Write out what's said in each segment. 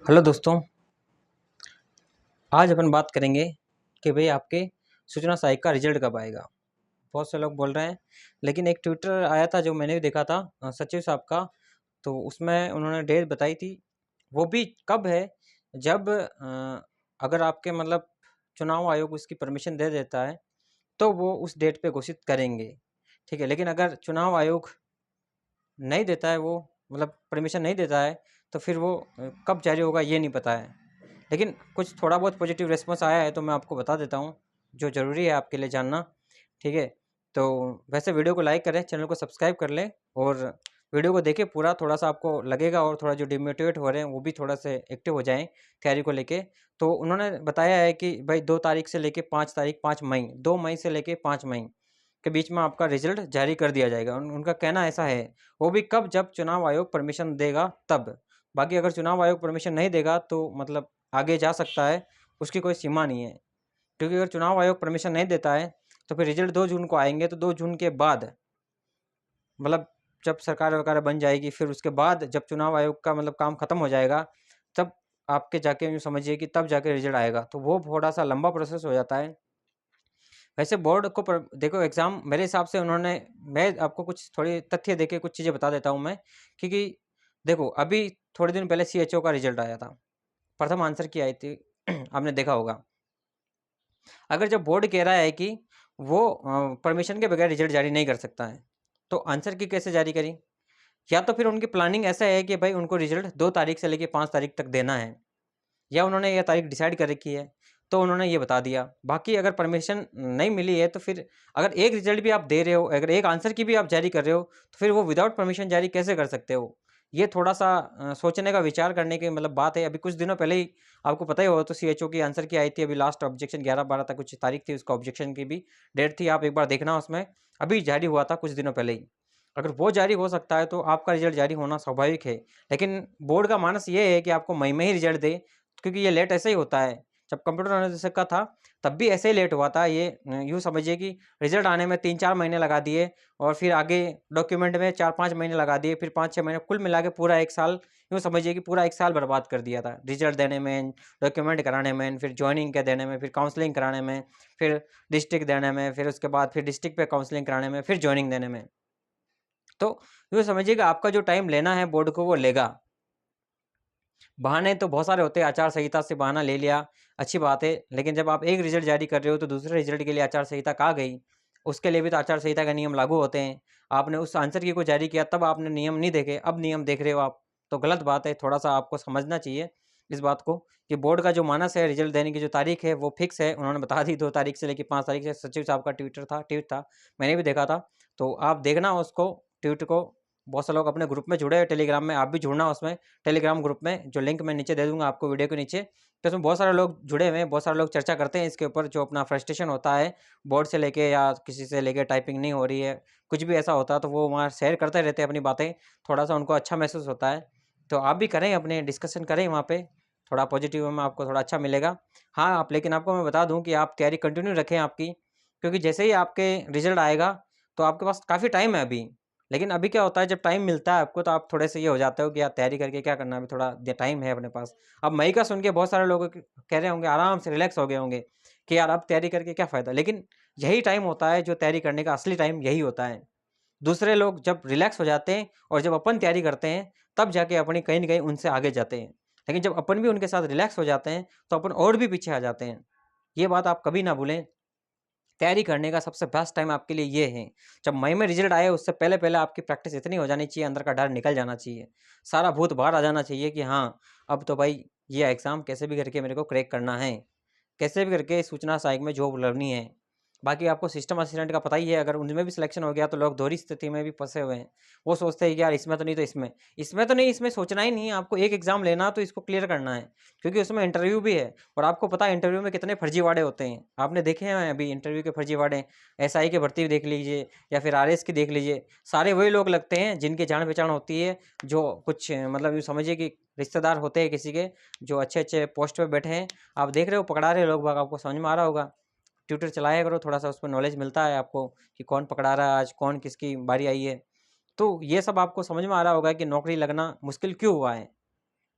Hello दोस्तों। आज अपन बात करेंगे कि भाई आपके सूचना सहायक का रिजल्ट कब आएगा। बहुत से लोग बोल रहे हैं, लेकिन एक ट्विटर आया था जो मैंने भी देखा था सचिव साहब का। तो उसमें उन्होंने डेट बताई थी, वो भी कब है जब अगर आपके मतलब चुनाव आयोग उसकी परमिशन दे देता है तो वो उस डेट पे घोषित करेंगे। ठीक है, लेकिन अगर चुनाव आयोग नहीं देता है, वो मतलब परमिशन नहीं देता है, तो फिर वो कब जारी होगा ये नहीं पता है। लेकिन कुछ थोड़ा बहुत पॉजिटिव रिस्पॉन्स आया है तो मैं आपको बता देता हूँ, जो ज़रूरी है आपके लिए जानना। ठीक है, तो वैसे वीडियो को लाइक करें, चैनल को सब्सक्राइब कर लें और वीडियो को देखें पूरा। थोड़ा सा आपको लगेगा और थोड़ा जो डिमोटिवेट हो रहे हैं वो भी थोड़ा से एक्टिव हो जाएं तैयारी को लेके। तो उन्होंने बताया है कि भाई 2 तारीख से लेके 5 तारीख 5 मई 2 मई से लेके 5 मई के बीच में आपका रिजल्ट जारी कर दिया जाएगा। उनका कहना ऐसा है, वो भी कब, जब चुनाव आयोग परमिशन देगा तब। बाकी अगर चुनाव आयोग परमिशन नहीं देगा तो मतलब आगे जा सकता है, उसकी कोई सीमा नहीं है। क्योंकि अगर चुनाव आयोग परमिशन नहीं देता है तो फिर रिजल्ट 2 जून को आएंगे, तो 2 जून के बाद मतलब जब सरकार वगैरह बन जाएगी, फिर उसके बाद जब चुनाव आयोग का मतलब काम खत्म हो जाएगा, तब आपके जाके यूँ समझिए कि तब जाके रिजल्ट आएगा। तो वो थोड़ा सा लंबा प्रोसेस हो जाता है। वैसे बोर्ड को देखो एग्ज़ाम मेरे हिसाब से उन्होंने, मैं आपको कुछ थोड़ी तथ्य देके कुछ चीज़ें बता देता हूँ मैं। क्योंकि देखो अभी थोड़े दिन पहले सीएचओ का रिजल्ट आया था, प्रथम आंसर की आई थी आपने देखा होगा। अगर जब बोर्ड कह रहा है कि वो परमिशन के बगैर रिजल्ट जारी नहीं कर सकता है, तो आंसर की कैसे जारी करी? या तो फिर उनकी प्लानिंग ऐसा है कि भाई उनको रिजल्ट 2 तारीख से लेकर 5 तारीख तक देना है, या उन्होंने ये तारीख डिसाइड कर रखी है तो उन्होंने ये बता दिया। बाकी अगर परमिशन नहीं मिली है तो फिर अगर एक रिजल्ट भी आप दे रहे हो, अगर एक आंसर की भी आप जारी कर रहे हो, तो फिर वो विदाउट परमिशन जारी कैसे कर सकते हो? ये थोड़ा सा सोचने का, विचार करने की मतलब बात है। अभी कुछ दिनों पहले ही आपको पता ही होगा, तो सीएचओ की आंसर की आई थी, अभी लास्ट ऑब्जेक्शन 11-12 तक कुछ तारीख थी, उसका ऑब्जेक्शन की भी डेट थी, आप एक बार देखना उसमें। अभी जारी हुआ था कुछ दिनों पहले ही। अगर वो जारी हो सकता है तो आपका रिजल्ट जारी होना स्वाभाविक है। लेकिन बोर्ड का मानस ये है कि आपको मई में ही रिजल्ट दे, क्योंकि ये लेट ऐसे ही होता है। जब कंप्यूटर अनुदेशक का था तब भी ऐसे ही लेट हुआ था। ये यूँ समझिए कि रिजल्ट आने में 3-4 महीने लगा दिए, और फिर आगे डॉक्यूमेंट में 4-5 महीने लगा दिए, फिर 5-6 महीने, कुल मिला के पूरा 1 साल, यूँ समझिए कि पूरा 1 साल बर्बाद कर दिया था रिजल्ट देने में, डॉक्यूमेंट कराने में, फिर ज्वाइनिंग के देने में, फिर काउंसलिंग कराने में, फिर डिस्ट्रिक्ट देने में, फिर उसके बाद फिर डिस्ट्रिक्ट पे काउंसलिंग कराने में, फिर ज्वाइनिंग देने में। तो यूँ समझिए कि आपका जो टाइम लेना है बोर्ड को वो लेगा। बहाने तो बहुत सारे होते हैं, आचार संहिता से बहाना ले लिया, अच्छी बात है। लेकिन जब आप एक रिजल्ट जारी कर रहे हो तो दूसरे रिजल्ट के लिए आचार संहिता कहाँ गई? उसके लिए भी तो आचार संहिता के नियम लागू होते हैं। आपने उस आंसर की को जारी किया तब आपने नियम नहीं देखे, अब नियम देख रहे हो आप, तो गलत बात है। थोड़ा-सा आपको समझना चाहिए इस बात को कि बोर्ड का जो मानस है, रिजल्ट देने की जो तारीख है वो फिक्स है। उन्होंने बता दी 2 तारीख से लेके 5 तारीख से, सचिव साहब का ट्वीट था, मैंने भी देखा था। तो आप देखना उसको, ट्वीट को। बहुत से लोग अपने ग्रुप में जुड़े हैं टेलीग्राम में, आप भी जुड़ना उसमें, टेलीग्राम ग्रुप में, जो लिंक मैं नीचे दे दूंगा आपको वीडियो के नीचे। तो उसमें बहुत सारे लोग जुड़े हुए हैं, बहुत सारे लोग चर्चा करते हैं इसके ऊपर, जो अपना फ्रस्ट्रेशन होता है बोर्ड से लेके, या किसी से लेके टाइपिंग नहीं हो रही है, कुछ भी ऐसा होता है तो वो वहाँ शेयर करते रहते हैं अपनी बातें। थोड़ा सा उनको अच्छा महसूस होता है। तो आप भी करें, अपने डिस्कशन करें वहाँ पे, थोड़ा पॉजिटिव में आपको थोड़ा अच्छा मिलेगा। हाँ, आप, लेकिन आपको मैं बता दूँ कि आप तैयारी कंटिन्यू रखें आपकी, क्योंकि जैसे ही आपके रिजल्ट आएगा तो आपके पास काफ़ी टाइम है अभी। लेकिन अभी क्या होता है, जब टाइम मिलता है आपको तो आप थोड़े से ये हो जाते हो कि यार तैयारी करके क्या करना, अभी थोड़ा टाइम है अपने पास। अब मई का सुन के बहुत सारे लोग कह रहे होंगे, आराम से रिलैक्स हो गए होंगे कि यार अब तैयारी करके क्या फ़ायदा। लेकिन यही टाइम होता है जो तैयारी करने का असली टाइम, यही होता है। दूसरे लोग जब रिलैक्स हो जाते हैं और जब अपन तैयारी करते हैं, तब जाके अपनी कहीं न कहीं उनसे आगे जाते हैं। लेकिन जब अपन भी उनके साथ रिलैक्स हो जाते हैं तो अपन और भी पीछे आ जाते हैं। ये बात आप कभी ना भूलें। तैयारी करने का सबसे बेस्ट टाइम आपके लिए ये है, जब मई में रिजल्ट आए उससे पहले-पहले आपकी प्रैक्टिस इतनी हो जानी चाहिए, अंदर का डर निकल जाना चाहिए। सारा भूत बाहर आ जाना चाहिए कि हाँ, अब तो भाई ये एग्ज़ाम कैसे भी करके मेरे को क्रैक करना है। कैसे भी करके सूचना सहायक में जॉब लगनी है। बाकी आपको सिस्टम असिस्टेंट का पता ही है, अगर उनमें भी सिलेक्शन हो गया तो लोग दोहरी स्थिति में भी फँसे हुए हैं। वो सोचते हैं कि यार इसमें तो नहीं तो इसमें, इसमें तो नहीं, इसमें सोचना ही नहीं है, आपको एक एग्ज़ाम लेना तो इसको क्लियर करना है। क्योंकि उसमें इंटरव्यू भी है, और आपको पता है इंटरव्यू में कितने फर्जीवाड़े होते हैं। आपने देखे हैं अभी इंटरव्यू के फर्जीवाड़े, एसआई की भर्ती देख लीजिए या फिर आरएस की देख लीजिए। सारे वही लोग लगते हैं जिनकी जान-पहचान होती है, जो कुछ मतलब यूँ समझिए कि रिश्तेदार होते हैं किसी के, जो अच्छे-अच्छे पोस्ट पे बैठे हैं। आप देख रहे हो पकड़ा रहे हैं लोग बाग, आपको समझ में आ रहा होगा। ट्विटर चलाया करो, थोड़ा-सा उस पे नॉलेज मिलता है आपको कि कौन पकड़ा रहा है आज, कौन किसकी बारी आई है। तो ये सब आपको समझ में आ रहा होगा कि नौकरी लगना मुश्किल क्यों हुआ है।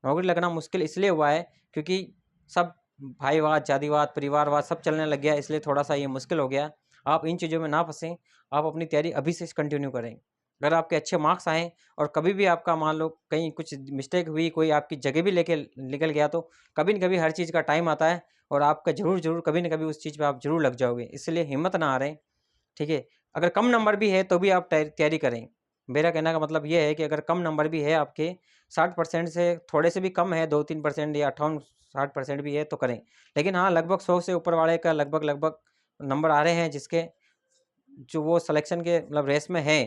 नौकरी लगना मुश्किल इसलिए हुआ है क्योंकि सब भाईवाद, जातिवाद, परिवारवाद सब चलने लग गया, इसलिए थोड़ा सा ये मुश्किल हो गया। आप इन चीज़ों में ना फंसें, आप अपनी तैयारी अभी से कंटिन्यू करें। अगर आपके अच्छे मार्क्स आएँ और कभी भी आपका मान लो कहीं कुछ मिस्टेक हुई, कोई आपकी जगह भी लेके निकल गया, तो कभी न कभी हर चीज़ का टाइम आता है और आपका ज़रूर कभी न कभी उस चीज़ पे आप ज़रूर लग जाओगे। इसलिए हिम्मत ना हारें, ठीक है? अगर कम नंबर भी है तो भी आप तैयारी करें। मेरा कहने का मतलब ये है कि अगर कम नंबर भी है आपके, 60% से थोड़े से भी कम है, 2-3% या 58-60% भी है तो करें। लेकिन हाँ, लगभग 100 से ऊपर वाले का लगभग नंबर आ रहे हैं जिसके जो वो सिलेक्शन के मतलब रेस में है।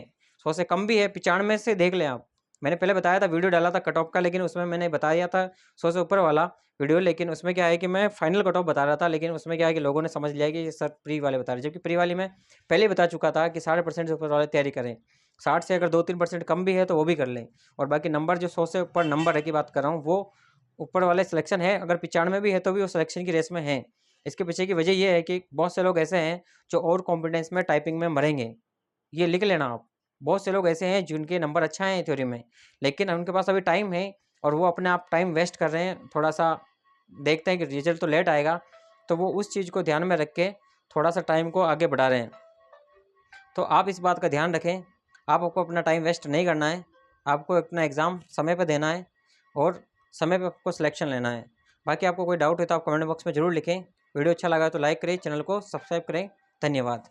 100 से कम भी है, 95 से देख लें आप। मैंने पहले बताया था, वीडियो डाला था कट ऑफ का, लेकिन उसमें मैंने बताया था 100 से ऊपर वाला वीडियो, लेकिन उसमें क्या है कि मैं फाइनल कट ऑफ बता रहा था, लेकिन उसमें क्या है कि लोगों ने समझ लिया कि ये सर प्री वाले बता रहे हैं, जबकि प्री वाली में पहले ही बता चुका था कि 60% से ऊपर वाले तैयारी करें। 60 से अगर 2-3% कम भी है तो वो भी कर लें, और बाकी नंबर जो 100 से ऊपर नंबर है की बात कर रहा हूँ, वो ऊपर वाले सिलेक्शन है। अगर 95 भी है तो भी वो सिलेक्शन की रेस में है। इसके पीछे की वजह ये है कि बहुत से लोग ऐसे हैं जो और कॉन्फिडेंस में टाइपिंग में मरेंगे। ये लिख लेना आप। बहुत से लोग ऐसे हैं जिनके नंबर अच्छा है थ्योरी में, लेकिन उनके पास अभी टाइम है और वो अपने आप टाइम वेस्ट कर रहे हैं। थोड़ा-सा देखते हैं कि रिज़ल्ट तो लेट आएगा, तो वो उस चीज़ को ध्यान में रख के थोड़ा-सा टाइम को आगे बढ़ा रहे हैं। तो आप इस बात का ध्यान रखें, आपको अपना टाइम वेस्ट नहीं करना है, आपको अपना एग्ज़ाम समय पे देना है और समय पे आपको सिलेक्शन लेना है। बाकी आपको कोई डाउट है तो आप कमेंट बॉक्स में ज़रूर लिखें। वीडियो अच्छा लगा तो लाइक करें, चैनल को सब्सक्राइब करें। धन्यवाद।